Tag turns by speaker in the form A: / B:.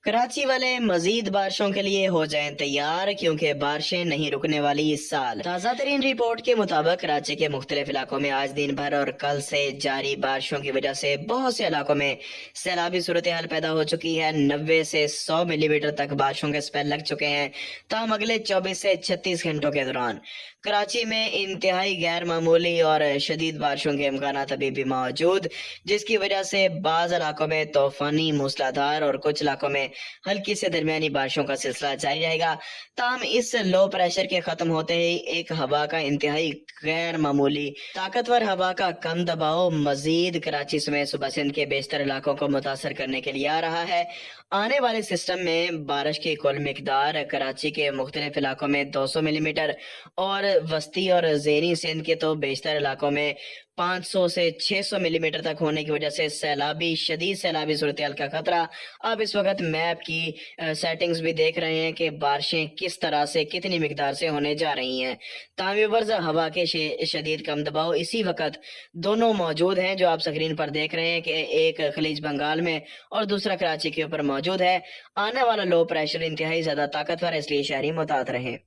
A: कराची वाले मजीद बारिशों के लिए हो जाएं तैयार, क्योंकि बारिशें नहीं रुकने वाली इस साल। ताज़ा तरीन रिपोर्ट के मुताबिक कराची के मुख्तलिफ इलाकों में आज दिन भर और कल से जारी बारिशों की वजह से बहुत से इलाकों में सैलाबी सूरत हाल पैदा हो चुकी है। 90 से 100 मिलीमीटर तक बारिशों के स्पेल लग चुके हैं। ताहम अगले 24 से 36 घंटों के दौरान कराची में इंतहाई गैर मामूली और शदीद बारिशों के इम्कानात अभी भी मौजूद, जिसकी वजह से बाज़ इलाकों में तूफानी, मूसलाधार और कुछ इलाकों में हल्की से दरमियानी बारिशों का सिलसिला जारी रहेगा। ताहम इस लो प्रेशर के खत्म होते ही एक हवा का इंतहाई गैर मामूली ताकतवर हवा का कम दबाव मजीद कराची समेत सूबा सिंध के बेशतर इलाकों को मुतासर करने के लिए आ रहा है। आने वाले सिस्टम में बारिश की कुल मिकदार कराची के मुख्तलिफ इलाकों में 200 मिलीमीटर और वस्ती और ज़ेनी सिंध के तो बेशतर इलाकों में 500 से 600 मिलीमीटर तक होने की वजह से शदीद सैलाबी सूरत हाल का खतरा। आप इस वक्त मैप की सेटिंग्स भी देख रहे हैं कि बारिशें किस तरह से कितनी मिकदार से होने जा रही हैं। तावीवर्ज हवा के शदीद कम दबाव इसी वक्त दोनों मौजूद हैं, जो आप स्क्रीन पर देख रहे हैं कि एक खलीज बंगाल में और दूसरा कराची के ऊपर मौजूद है। आने वाला लो प्रेशर इंतहाई ज्यादा ताकतवर है, इसलिए शहरी मुतात रहें।